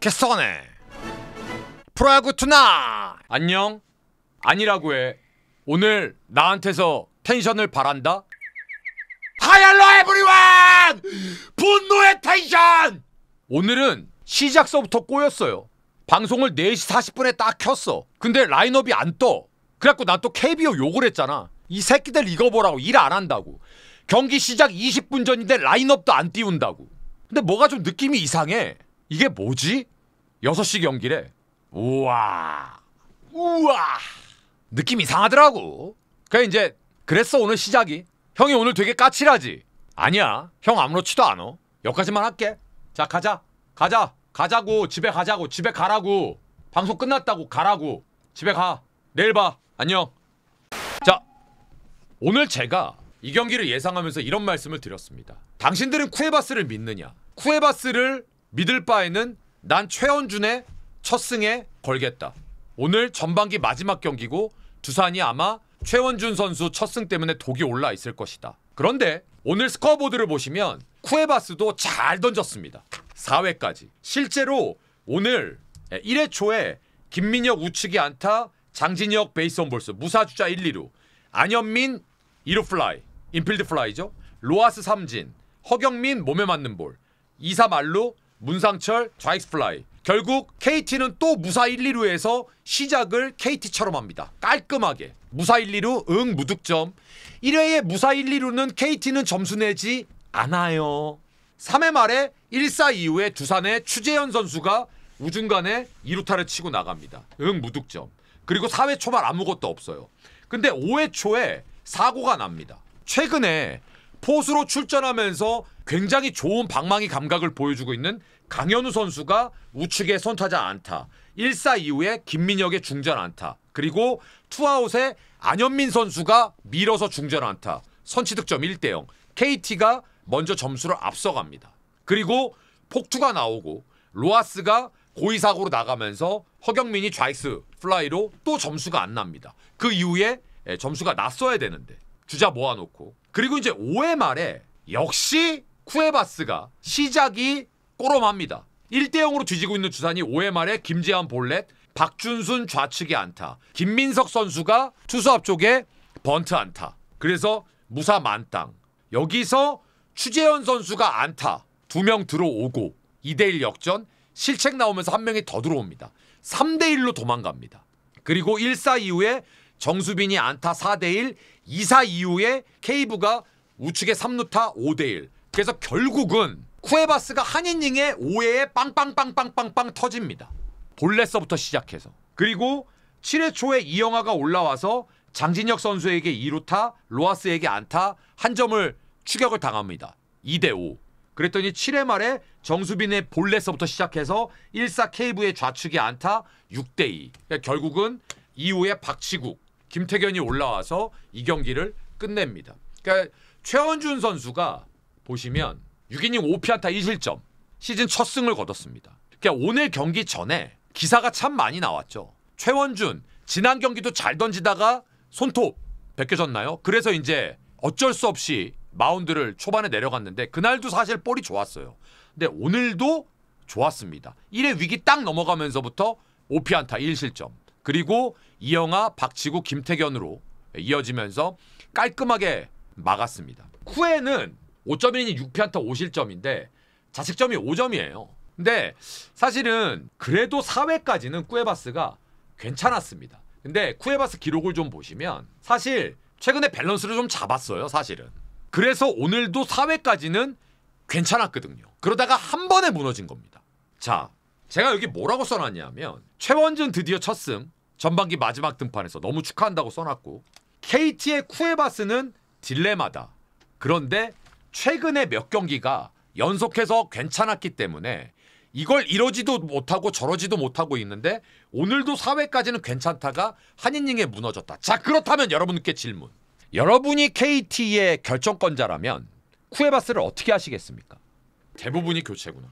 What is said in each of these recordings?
캐스터네 프로야구 투나 안녕. 아니라고 해. 오늘 나한테서 텐션을 바란다. 하이얼로 에브리원! 분노의 텐션! 오늘은 시작서부터 꼬였어요. 방송을 4시 40분에 딱 켰어. 근데 라인업이 안 떠. 그래갖고 난 또 KBO 욕을 했잖아. 이 새끼들 이거 보라고. 일 안 한다고. 경기 시작 20분 전인데 라인업도 안 띄운다고. 근데 뭐가 좀 느낌이 이상해. 이게 뭐지? 6시 경기래. 우와 느낌 이상하더라고. 그래 이제 그랬어 오늘 시작이. 형이 오늘 되게 까칠하지? 아니야, 형 아무렇지도 않아. 여기까지만 할게. 자 가자고. 집에 가자고. 집에 가라고. 방송 끝났다고. 가라고. 집에 가. 내일 봐. 안녕. 자, 오늘 제가 이 경기를 예상하면서 이런 말씀을 드렸습니다. 당신들은 쿠에바스를 믿느냐? 쿠에바스를 믿을 바에는 난 최원준의 첫 승에 걸겠다. 오늘 전반기 마지막 경기고 두산이 아마 최원준 선수 첫 승 때문에 독이 올라 있을 것이다. 그런데 오늘 스코어보드를 보시면 쿠에바스도 잘 던졌습니다. 4회까지. 실제로 오늘 1회 초에 김민혁 우측이 안타, 장진혁 베이스 원볼스, 무사주자 1, 2루, 안현민 2루 플라이, 인필드 플라이죠. 로하스 삼진, 허경민 몸에 맞는 볼, 2사 말루, 문상철 좌익스 플라이. 결국 KT는 또 무사 1, 2루에서 시작을 KT처럼 합니다. 깔끔하게. 무사 1, 2루 무득점. 1회에 무사 1, 2루는 KT는 점수 내지 않아요. 3회 말에 1사 이후에 두산의 추재현 선수가 우중간에 2루타를 치고 나갑니다. 무득점. 그리고 4회 초말 아무것도 없어요. 근데 5회 초에 사고가 납니다. 최근에 포수로 출전하면서 굉장히 좋은 방망이 감각을 보여주고 있는 강현우 선수가 우측에 선타자 안타, 1사 이후에 김민혁의 중전 안타, 그리고 투아웃에 안현민 선수가 밀어서 중전 안타, 선취득점 1대0. KT가 먼저 점수를 앞서갑니다. 그리고 폭투가 나오고 로하스가 고의사고로 나가면서 허경민이 좌익스 플라이로 또 점수가 안 납니다. 그 이후에 점수가 났어야 되는데 주자 모아놓고. 그리고 이제 5회 말에 역시 쿠에바스가 시작이 꼬롬합니다. 1대0으로 뒤지고 있는 두산이 5회 말에 김재환 볼넷, 박준순 좌측에 안타, 김민석 선수가 투수 앞쪽에 번트 안타. 그래서 무사 만땅. 여기서 추재현 선수가 안타 2명 들어오고 2대1 역전. 실책 나오면서 한 명이 더 들어옵니다. 3대1로 도망갑니다. 그리고 1사 이후에 정수빈이 안타 4대1, 2사 이후에 케이브가 우측에 3루타 5대1. 그래서 결국은 쿠에바스가 한 이닝에 5회에 빵빵빵빵빵빵 터집니다. 볼넷서부터 시작해서. 그리고 7회 초에 이영하가 올라와서 장진혁 선수에게 2루타, 로하스에게 안타, 한 점을 추격을 당합니다. 2대5. 그랬더니 7회 말에 정수빈의 볼넷서부터 시작해서 1사 케이브의 좌측에 안타 6대2. 그러니까 결국은 이후에 박치국, 김태견이 올라와서 이 경기를 끝냅니다. 그러니까 최원준 선수가 보시면 6이닝 5피안타 1실점, 시즌 첫 승을 거뒀습니다. 그러니까 오늘 경기 전에 기사가 참 많이 나왔죠. 최원준 지난 경기도 잘 던지다가 손톱 벗겨졌나요? 그래서 이제 어쩔 수 없이 마운드를 초반에 내려갔는데 그날도 사실 볼이 좋았어요. 근데 오늘도 좋았습니다. 1회 위기 딱 넘어가면서부터 5피안타 1실점. 그리고 이영하, 박치구, 김태견으로 이어지면서 깔끔하게 막았습니다. 쿠에는 5.1이닝 6피안타 5실점인데 자책점이 5점이에요. 근데 사실은 그래도 4회까지는 쿠에바스가 괜찮았습니다. 근데 쿠에바스 기록을 좀 보시면 사실 최근에 밸런스를 좀 잡았어요. 사실은. 그래서 오늘도 4회까지는 괜찮았거든요. 그러다가 한 번에 무너진 겁니다. 자, 제가 여기 뭐라고 써놨냐면 최원준 드디어 첫 승, 전반기 마지막 등판에서 너무 축하한다고 써놨고, KT의 쿠에바스는 딜레마다. 그런데 최근에 몇 경기가 연속해서 괜찮았기 때문에 이걸 이러지도 못하고 저러지도 못하고 있는데 오늘도 4회까지는 괜찮다가 한 이닝에 무너졌다. 자, 그렇다면 여러분께 질문. 여러분이 KT의 결정권자라면 쿠에바스를 어떻게 하시겠습니까? 대부분이 교체구나.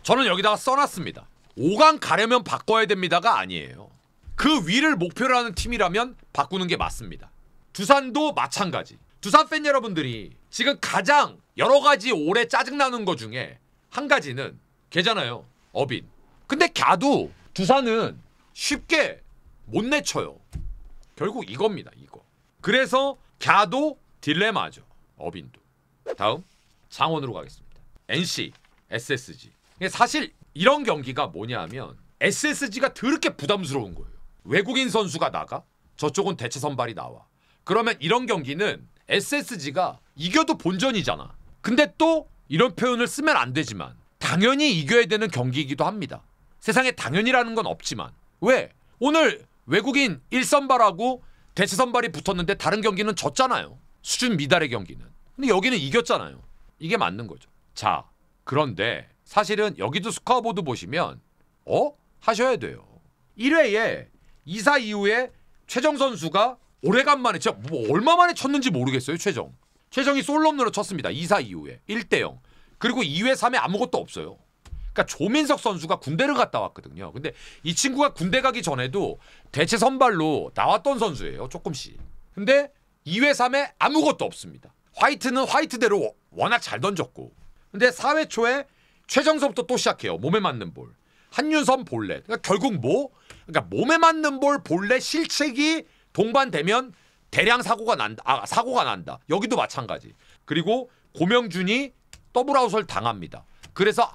저는 여기다가 써놨습니다. 5강 가려면 바꿔야 됩니다가 아니에요. 그 위를 목표로 하는 팀이라면 바꾸는 게 맞습니다. 두산도 마찬가지. 두산 팬 여러분들이 지금 가장 여러 가지 올해 짜증나는 거 중에 한 가지는 걔잖아요. 어빈. 근데 갸도 두산은 쉽게 못 내쳐요. 결국 이겁니다. 이거. 그래서 갸도 딜레마죠. 어빈도. 다음 장원으로 가겠습니다. NC, SSG. 사실 이런 경기가 뭐냐면 SSG가 더럽게 부담스러운 거예요. 외국인 선수가 나가, 저쪽은 대체 선발이 나와. 그러면 이런 경기는 SSG가 이겨도 본전이잖아. 근데 또 이런 표현을 쓰면 안 되지만 당연히 이겨야 되는 경기이기도 합니다. 세상에 당연이라는 건 없지만 왜? 오늘 외국인 1선발하고 대체 선발이 붙었는데 다른 경기는 졌잖아요. 수준 미달의 경기는. 근데 여기는 이겼잖아요. 이게 맞는 거죠. 자, 그런데 사실은 여기도 스코어보드 보시면 하셔야 돼요. 1회에 2사 이후에 최정 선수가 오래간만에 진짜 뭐 얼마 만에 쳤는지 모르겠어요. 최정이 솔홈런으로 쳤습니다. 2사 이후에 1대0. 그리고 2회 3회 아무것도 없어요. 그러니까 조민석 선수가 군대를 갔다 왔거든요. 근데 이 친구가 군대 가기 전에도 대체 선발로 나왔던 선수예요. 조금씩. 근데 2회 3회 아무것도 없습니다. 화이트는 화이트대로 워낙 잘 던졌고. 근데 4회 초에 최정서부터 또 시작해요. 몸에 맞는 볼. 한윤선 볼넷. 그러니까 결국 그러니까 몸에 맞는 볼 볼넷 실책이 동반되면 대량 사고가 난다. 여기도 마찬가지. 그리고 고명준이 더블아웃을 당합니다. 그래서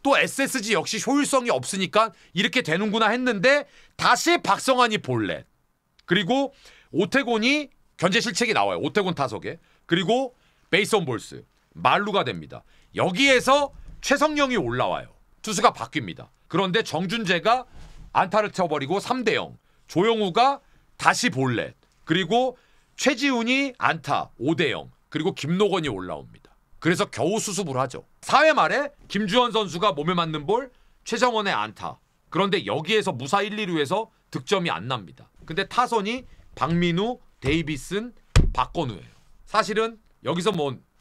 또 SSG 역시 효율성이 없으니까 이렇게 되는구나 했는데 다시 박성환이 볼넷. 그리고 오태곤이 견제 실책이 나와요. 오태곤 타석에. 그리고 베이스온 볼스. 말루가 됩니다. 여기에서 최성영이 올라와요. 투수가 바뀝니다. 그런데 정준재가 안타를 쳐버리고 3대0. 조영우가 다시 볼넷. 그리고 최지훈이 안타 5대0. 그리고 김노건이 올라옵니다. 그래서 겨우 수습을 하죠. 4회 말에 김주원 선수가 몸에 맞는 볼, 최정원의 안타. 그런데 여기에서 무사 1, 2루에서 득점이 안 납니다. 근데 타선이 박민우, 데이비슨, 박건우예요. 사실은 여기서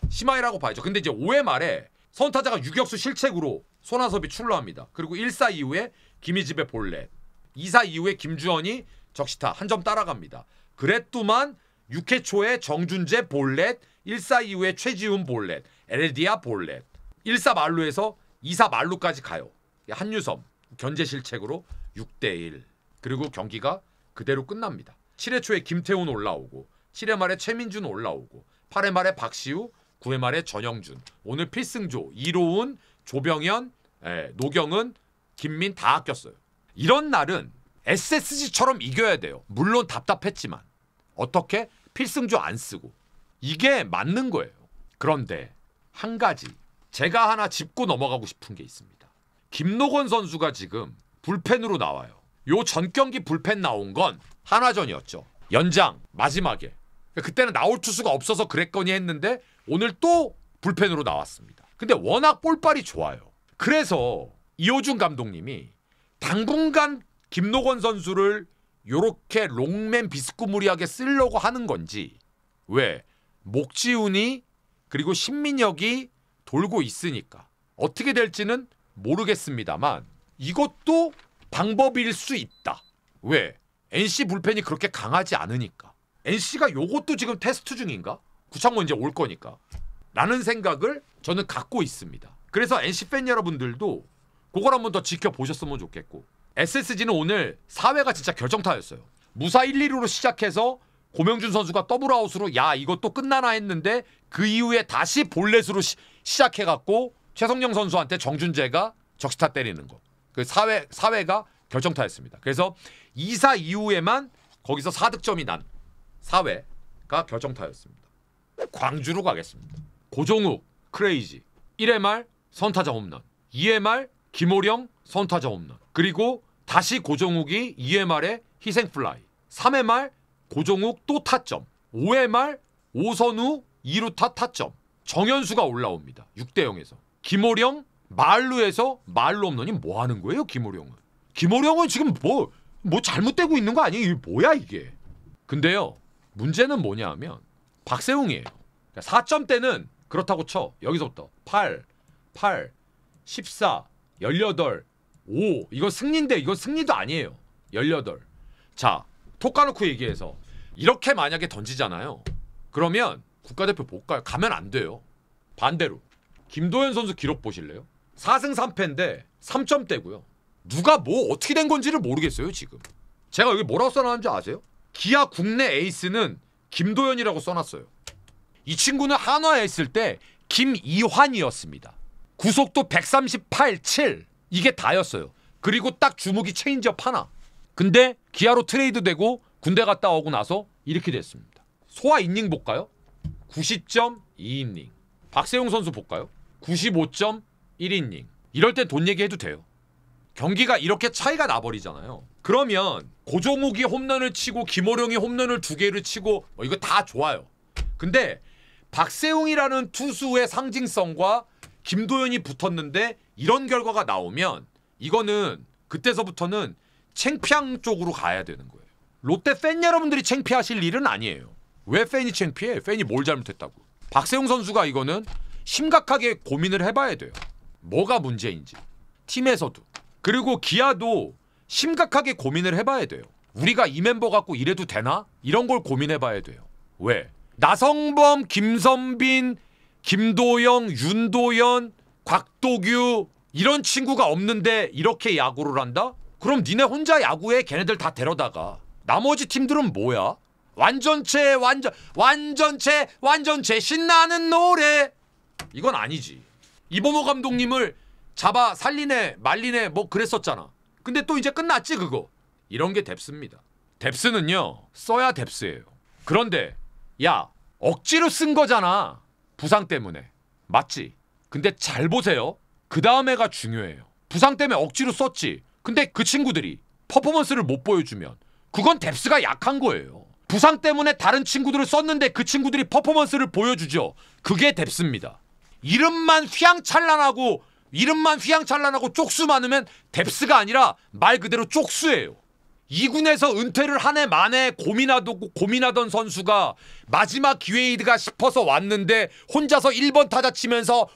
심하이라고 봐야죠. 근데 이제 5회 말에 선타자가 유격수 실책으로 손아섭이 출루합니다. 그리고 1사 이후에 김희집의 볼넷. 2사 이후에 김주원이 적시타 한 점 따라갑니다. 그랬더만 6회 초에 정준재 볼넷, 1사 이후에 최지훈 볼넷, 에레디아 볼넷. 1사 말루에서 2사 말루까지 가요. 한유섬 견제 실책으로 6대1. 그리고 경기가 그대로 끝납니다. 7회 초에 김태훈 올라오고 7회 말에 최민준 올라오고 8회 말에 박시우, 9회 말에 전영준. 오늘 필승조 이로운, 조병현, 노경은, 김민 다 아꼈어요. 이런 날은 SSG처럼 이겨야 돼요. 물론 답답했지만. 어떻게? 필승조 안 쓰고. 이게 맞는 거예요. 그런데 한 가지 제가 하나 짚고 넘어가고 싶은 게 있습니다. 김노건 선수가 지금 불펜으로 나와요. 요 전 경기 불펜 나온 건 한화전이었죠. 연장 마지막에. 그때는 나올 투수가 없어서 그랬거니 했는데 오늘 또 불펜으로 나왔습니다. 근데 워낙 볼빨이 좋아요. 그래서 이호준 감독님이 당분간 김노건 선수를 요렇게 롱맨 비스꾸무리하게 쓰려고 하는 건지, 왜? 목지훈이 그리고 신민혁이 돌고 있으니까 어떻게 될지는 모르겠습니다만 이것도 방법일 수 있다. 왜? NC 불펜이 그렇게 강하지 않으니까. NC가 요것도 지금 테스트 중인가? 구창모 이제 올 거니까 라는 생각을 저는 갖고 있습니다. 그래서 NC 팬 여러분들도 그걸 한번 더 지켜보셨으면 좋겠고, SSG는 오늘 4회가 진짜 결정타였어요. 무사 1, 2루로 시작해서 고명준 선수가 더블아웃으로 이것도 끝나나 했는데 그 이후에 다시 볼넷으로 시작해갖고 최성영 선수한테 정준재가 적시타 때리는 거. 그 4회가 결정타였습니다. 그래서 2사 이후에만 거기서 4득점이 난 4회가 결정타였습니다. 광주로 가겠습니다. 고종욱 크레이지 1회 말 선타자 홈런, 2회 말 김호령 선타자 홈런, 그리고 다시 고종욱이 2회 말에 희생플라이, 3회 말 고종욱 또 타점, 5회 말 오선우 2루타 타점, 정현수가 올라옵니다. 6대0에서. 김호령 말루에서 말루 홈런이 뭐 하는 거예요? 김호령은 지금 뭐 잘못되고 있는 거 아니에요? 이게 뭐야 이게? 근데요, 문제는 뭐냐 하면 박세웅이에요. 4점대는 그렇다고 쳐. 여기서부터 8, 14, 18, 5. 이거 승리인데 이거 승리도 아니에요. 18. 자, 톡 까놓고 얘기해서 이렇게 만약에 던지잖아요. 그러면 국가대표 못 가요. 가면 안 돼요. 반대로 김도현 선수 기록 보실래요? 4승 3패인데 3점대고요. 누가 뭐 어떻게 된 건지를 모르겠어요 지금. 제가 여기 뭐라고 써놨는지 아세요? 기아 국내 에이스는 김도현이라고 써놨어요. 이 친구는 한화에 있을 때 김이환이었습니다. 구속도 138, 7 이게 다였어요. 그리고 딱 주무기 체인지업 하나. 근데 기아로 트레이드되고 군대 갔다 오고 나서 이렇게 됐습니다. 소화 이닝 볼까요? 90.2이닝. 박세용 선수 볼까요? 95.1이닝. 이럴 때 돈 얘기해도 돼요. 경기가 이렇게 차이가 나버리잖아요. 그러면 고종욱이 홈런을 치고 김호령이 홈런을 2개를 치고 이거 다 좋아요. 근데 박세웅이라는 투수의 상징성과 김도현이 붙었는데 이런 결과가 나오면 이거는 그때서부터는 창피한 쪽으로 가야 되는 거예요. 롯데 팬 여러분들이 창피하실 일은 아니에요. 왜 팬이 창피해? 팬이 뭘 잘못했다고. 박세웅 선수가 이거는 심각하게 고민을 해봐야 돼요. 뭐가 문제인지. 팀에서도. 그리고 기아도 심각하게 고민을 해봐야 돼요. 우리가 이 멤버 갖고 이래도 되나? 이런 걸 고민해봐야 돼요. 왜? 나성범, 김선빈, 김도영, 윤도현, 곽도규 이런 친구가 없는데 이렇게 야구를 한다? 그럼 니네 혼자 야구해. 걔네들 다 데려다가. 나머지 팀들은 뭐야? 완전체 신나는 노래. 이건 아니지. 이범호 감독님을 잡아 살리네 말리네 뭐 그랬었잖아. 근데 또 이제 끝났지 그거. 이런 게 뎁스입니다. 뎁스는요 써야 뎁스예요. 그런데 야 억지로 쓴 거잖아. 부상 때문에. 맞지? 근데 잘 보세요. 그 다음에가 중요해요. 부상 때문에 억지로 썼지. 근데 그 친구들이 퍼포먼스를 못 보여주면 그건 뎁스가 약한 거예요. 부상 때문에 다른 친구들을 썼는데 그 친구들이 퍼포먼스를 보여주죠. 그게 뎁스입니다. 이름만 휘황찬란하고 쪽수 많으면 뎁스가 아니라 말 그대로 쪽수예요. 2군에서 은퇴를 한 해 만에 고민하던 선수가 마지막 기회이드가 싶어서 왔는데 혼자서 1번 타자 치면서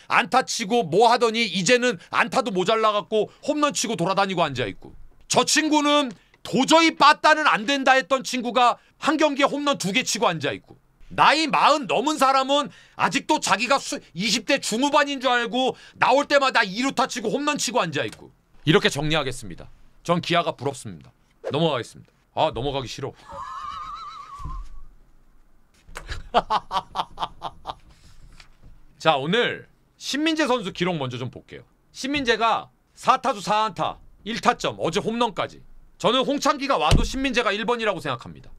안타 치고 뭐 하더니 이제는 안타도 모자라갖고 홈런 치고 돌아다니고 앉아있고. 저 친구는 도저히 빠따는 안 된다 했던 친구가 한 경기에 홈런 2개 치고 앉아있고. 나이 40 넘은 사람은 아직도 자기가 20대 중후반인 줄 알고 나올 때마다 2루타 치고 홈런 치고 앉아있고. 이렇게 정리하겠습니다. 전 기아가 부럽습니다. 넘어가겠습니다. 아 넘어가기 싫어. 자 오늘 신민재 선수 기록 먼저 좀 볼게요. 신민재가 4타수 4안타 1타점 어제 홈런까지. 저는 홍창기가 와도 신민재가 1번이라고 생각합니다.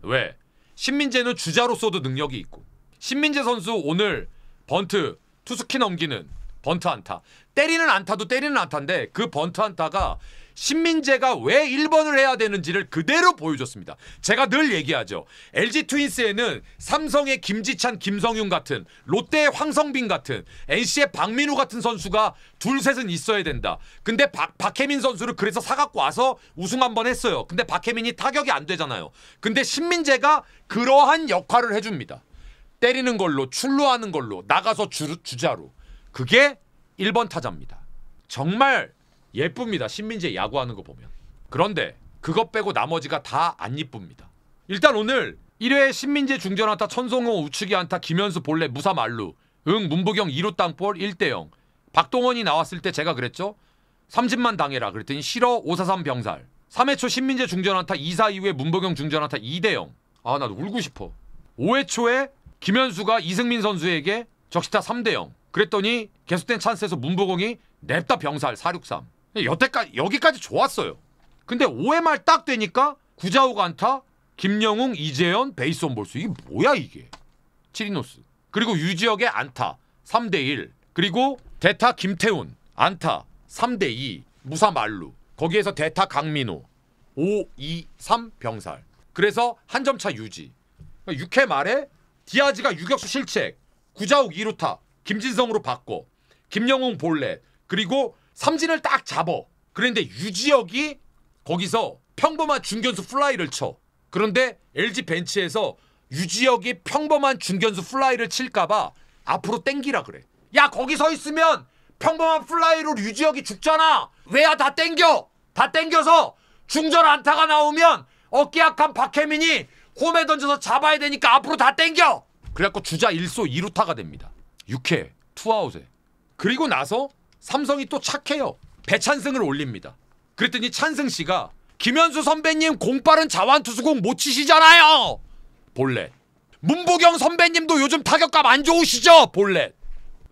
왜? 신민재는 주자로서도 능력이 있고. 신민재 선수 오늘 번트 투스키 넘기는 번트 안타. 때리는 안타인데 그 번트 안타가 신민재가 왜 1번을 해야 되는지를 그대로 보여줬습니다. 제가 늘 얘기하죠. LG 트윈스에는 삼성의 김지찬, 김성윤 같은, 롯데의 황성빈 같은, NC의 박민우 같은 선수가 둘셋은 있어야 된다. 근데 박혜민 선수를 그래서 사갖고 와서 우승 한번 했어요. 근데 박혜민이 타격이 안 되잖아요. 근데 신민재가 그러한 역할을 해줍니다. 때리는 걸로, 출루하는 걸로, 나가서 주자로. 그게 1번 타자입니다. 정말 예쁩니다. 신민재 야구하는 거 보면. 그런데 그것 빼고 나머지가 다 안 예쁩니다. 일단 오늘 1회 신민재 중전 안타, 천성호 우측이 안타, 김현수 볼넷, 무사 만루, 문보경 2루 땅볼 1대0. 박동원이 나왔을 때 제가 그랬죠. 30만 당해라 그랬더니 싫어 543 병살. 3회 초 신민재 중전 안타, 2사 이후에 문보경 중전 안타 2대0. 아 나도 울고 싶어. 5회 초에 김현수가 이승민 선수에게 적시타 3대0. 그랬더니 계속된 찬스에서 문보경이 냅다 병살 463. 여기까지 좋았어요. 근데 5회 말 딱 되니까 구자욱 안타, 김영웅, 이재현, 베이스 온 볼수. 이게 뭐야 이게. 7이노스. 그리고 유지혁의 안타 3대1. 그리고 대타 김태훈 안타 3대2. 무사 만루. 거기에서 대타 강민호 5-2-3 병살. 그래서 한 점 차 유지. 6회 말에 디아즈가 유격수 실책, 구자욱 2루타, 김진성으로 바꿔, 김영웅 볼넷, 그리고 삼진을 딱 잡어. 그런데 유지혁이 거기서 평범한 중견수 플라이를 쳐. 그런데 LG 벤치에서 유지혁이 평범한 중견수 플라이를 칠까봐 앞으로 땡기라 그래. 야 거기 서 있으면 평범한 플라이로 유지혁이 죽잖아. 왜야 다 땡겨. 다 땡겨서 중전 안타가 나오면 어깨 약한 박혜민이 홈에 던져서 잡아야 되니까 앞으로 다 땡겨. 그래갖고 주자 1소 2루타가 됩니다. 6회 투아웃에. 그리고 나서 삼성이 또 착해요. 배찬승을 올립니다. 그랬더니 찬승씨가 김현수 선배님 공빠른 자완투수공 못 치시잖아요. 볼넷. 문보경 선배님도 요즘 타격감 안 좋으시죠? 볼넷.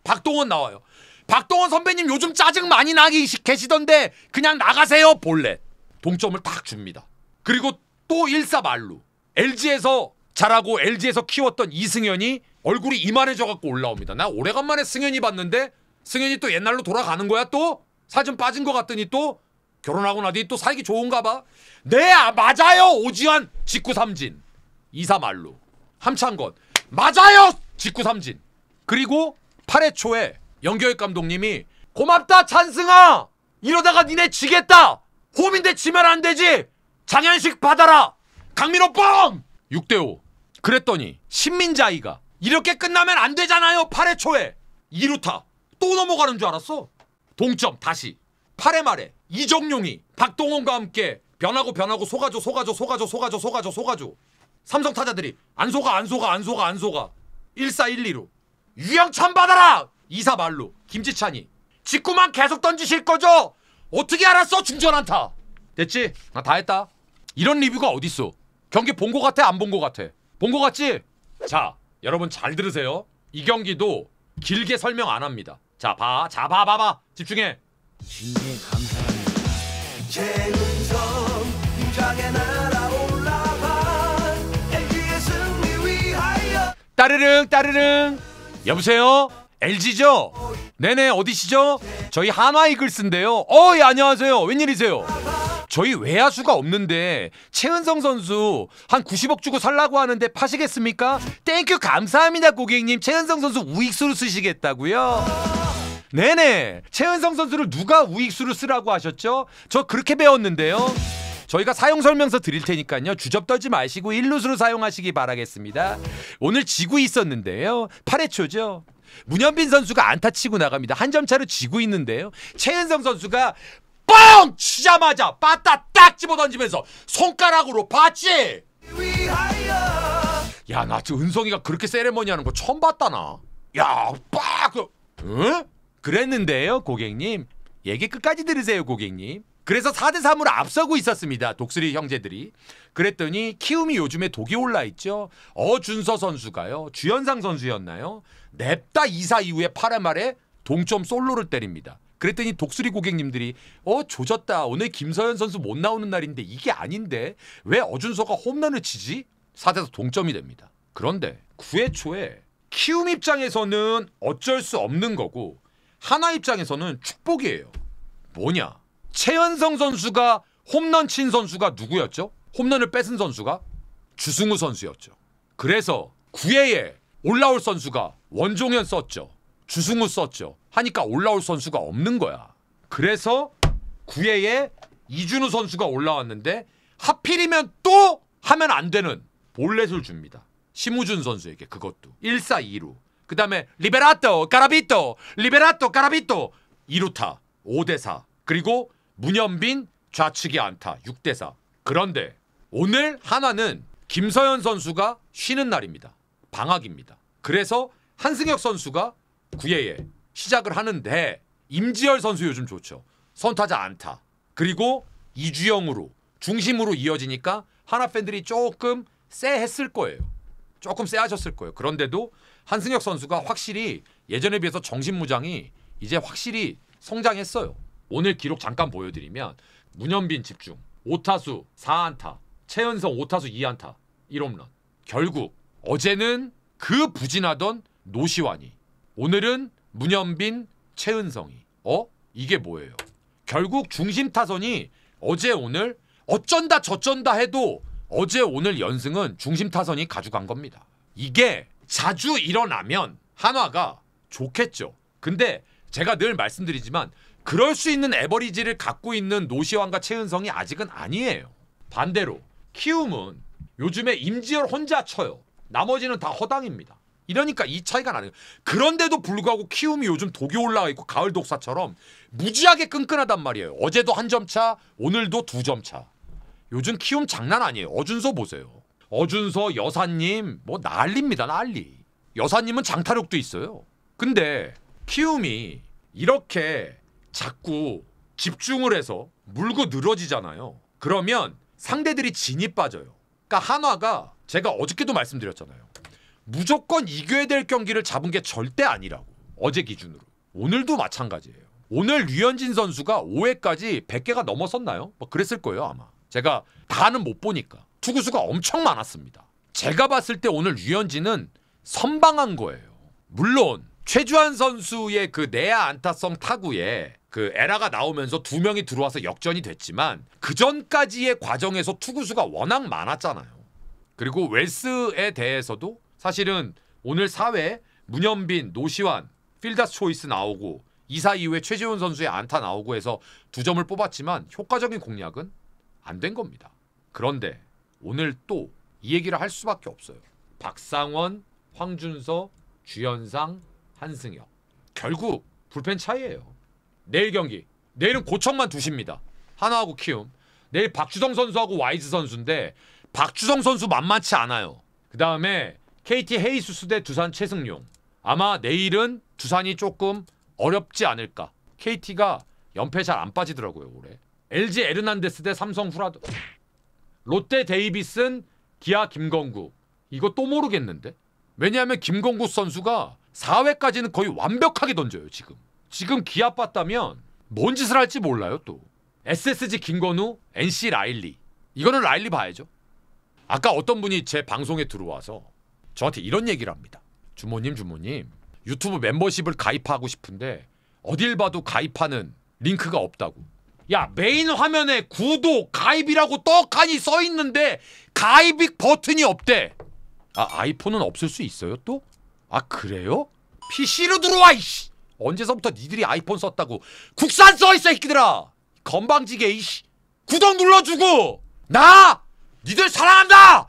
박동원 나와요. 박동원 선배님 요즘 짜증 많이 나기 계시던데 그냥 나가세요. 볼넷. 동점을 딱 줍니다. 그리고 또 1사 말루. LG에서 자라고 LG에서 키웠던 이승현이 얼굴이 이만해져갖고 올라옵니다. 나 오래간만에 승현이 봤는데 승현이 또 옛날로 돌아가는 거야 또? 살 좀 빠진 것 같더니 또 결혼하고 나더니 또 살기 좋은가 봐. 네 맞아요. 오지환 직구 삼진. 2사 말루. 함창건 맞아요. 직구 삼진. 그리고 8회 초에 연교육 감독님이 고맙다 찬승아. 이러다가 니네 지겠다. 홈인데 지면 안 되지. 장현식 받아라. 강민호 뻥. 6대5. 그랬더니 신민자이가 이렇게 끝나면 안 되잖아요. 8회 초에 2루타 또 넘어가는 줄 알았어. 동점 다시. 8회 말에 이정용이 박동원과 함께 변하고 속아줘. 삼성 타자들이 안 속아. 1사 1, 2루. 유영찬 받아라. 2사 말루. 김지찬이 직구만 계속 던지실 거죠? 어떻게 알았어? 중전 안타. 됐지? 나 다 했다. 이런 리뷰가 어딨어? 경기 본 거 같아? 안 본 거 같아? 본 거 같지? 자, 여러분 잘 들으세요. 이 경기도 길게 설명 안 합니다. 자, 봐. 집중해. 신님 감사합니다. 최은성 임장에 날아올라봐 LG의 승리 위하여. 따르릉. 여보세요? LG죠? 네네, 어디시죠? 저희 한화 이글스인데요. 예, 안녕하세요. 웬일이세요? 저희 외야수가 없는데 최은성 선수 한 90억 주고 살라고 하는데 파시겠습니까? 땡큐 감사합니다 고객님. 최은성 선수 우익수로 쓰시겠다고요? 네네, 최은성 선수를 누가 우익수로 쓰라고 하셨죠? 저 그렇게 배웠는데요. 저희가 사용 설명서 드릴 테니까요. 주접 떨지 마시고 1루수로 사용하시기 바라겠습니다. 오늘 지고 있었는데요. 8회 초죠. 문현빈 선수가 안타 치고 나갑니다. 한 점 차로 지고 있는데요. 최은성 선수가 뻥! 치자마자 빠따 딱 집어던지면서 손가락으로 봤지? 야, 나 저 은성이가 그렇게 세레머니 하는 거 처음 봤다 나. 야, 빡! 응? 그랬는데요 고객님. 얘기 끝까지 들으세요 고객님. 그래서 4대3으로 앞서고 있었습니다. 독수리 형제들이. 그랬더니 키움이 요즘에 독이 올라있죠. 어준서 선수가요. 주현상 선수였나요? 냅다 2사 이후에 8회 말에 동점 솔로를 때립니다. 그랬더니 독수리 고객님들이 조졌다. 오늘 김서현 선수 못 나오는 날인데 이게 아닌데 왜 어준서가 홈런을 치지? 4대4 동점이 됩니다. 그런데 9회 초에 키움 입장에서는 어쩔 수 없는 거고 하나 입장에서는 축복이에요. 뭐냐? 최은성 선수가 홈런 친 선수가 누구였죠? 홈런을 뺏은 선수가 주승우 선수였죠. 그래서 9회에 올라올 선수가 원종현 썼죠. 주승우 썼죠. 하니까 올라올 선수가 없는 거야. 그래서 9회에 이준우 선수가 올라왔는데 하필이면 또 하면 안 되는 볼넷을 줍니다. 심우준 선수에게 그것도 1사 2루. 그 다음에 리베라토 까라비토 2루타 5대4. 그리고 문현빈 좌측이 안타 6대4. 그런데 오늘 하나는 김서현 선수가 쉬는 날입니다. 방학입니다. 그래서 한승혁 선수가 9회에 시작을 하는데 임지열 선수 요즘 좋죠. 선타자 안타. 그리고 이주영으로 중심으로 이어지니까 하나 팬들이 조금 쎄했을 거예요. 조금 쎄하셨을 거예요. 그런데도 한승혁 선수가 확실히 예전에 비해서 정신무장이 이제 확실히 성장했어요. 오늘 기록 잠깐 보여드리면 문현빈 집중 5타수 4안타 최은성 5타수 2안타 1홈런. 결국 어제는 그 부진하던 노시환이 오늘은 문현빈 최은성이 이게 뭐예요? 결국 중심 타선이 어제 오늘 어쩐다 저쩐다 해도 어제 오늘 연승은 중심 타선이 가져간 겁니다. 이게 자주 일어나면 한화가 좋겠죠. 근데 제가 늘 말씀드리지만 그럴 수 있는 에버리지를 갖고 있는 노시환과 최은성이 아직은 아니에요. 반대로 키움은 요즘에 임지열 혼자 쳐요. 나머지는 다 허당입니다. 이러니까 이 차이가 나네요. 그런데도 불구하고 키움이 요즘 독이 올라가 있고 가을 독사처럼 무지하게 끈끈하단 말이에요. 어제도 한 점 차, 오늘도 2점 차. 요즘 키움 장난 아니에요. 어준서 보세요. 어준서 여사님 뭐 난리입니다. 난리. 여사님은 장타력도 있어요. 근데 키움이 이렇게 자꾸 집중을 해서 물고 늘어지잖아요. 그러면 상대들이 진이 빠져요. 그러니까 한화가 제가 어저께도 말씀드렸잖아요. 무조건 이겨야 될 경기를 잡은 게 절대 아니라고. 어제 기준으로. 오늘도 마찬가지예요. 오늘 류현진 선수가 5회까지 100개가 넘었었나요? 뭐 그랬을 거예요 아마. 제가 다는 못 보니까. 투구수가 엄청 많았습니다. 제가 봤을 때 오늘 류현진은 선방한 거예요. 물론 최주환 선수의 그 내야 안타성 타구에 그 에라가 나오면서 2명이 들어와서 역전이 됐지만 그 전까지의 과정에서 투구수가 워낙 많았잖아요. 그리고 웰스에 대해서도 사실은 오늘 4회 문현빈, 노시환, 필다스 초이스 나오고 2사 이후에 최지훈 선수의 안타 나오고 해서 2점을 뽑았지만 효과적인 공략은 안 된 겁니다. 그런데 오늘 또 이 얘기를 할 수밖에 없어요. 박상원, 황준서, 주현상, 한승혁. 결국 불펜 차이예요. 내일 경기. 내일은 고척만 두십니다. 하나하고 키움. 내일 박주성 선수하고 와이즈 선수인데 박주성 선수 만만치 않아요. 그 다음에 KT 헤이수스 대 두산 최승용. 아마 내일은 두산이 조금 어렵지 않을까. KT가 연패 잘 안 빠지더라고요 올해. LG 에르난데스 대 삼성 후라도. 롯데 데이비슨, 기아 김건구. 이거 또 모르겠는데. 왜냐하면 김건구 선수가 4회까지는 거의 완벽하게 던져요 지금. 지금 기아 봤다면 뭔 짓을 할지 몰라요 또. SSG 김건우, NC 라일리. 이거는 라일리 봐야죠. 아까 어떤 분이 제 방송에 들어와서 저한테 이런 얘기를 합니다. 주모님 유튜브 멤버십을 가입하고 싶은데 어딜 봐도 가입하는 링크가 없다고. 야 메인 화면에 구독 가입이라고 떡하니 써있는데 가입 버튼이 없대. 아 아이폰은 없을 수 있어요 또? 아 그래요? PC로 들어와 이씨. 언제서부터 니들이 아이폰 썼다고. 국산 써 이 새끼들아. 건방지게 이씨. 구독 눌러주고 나 니들 사랑한다.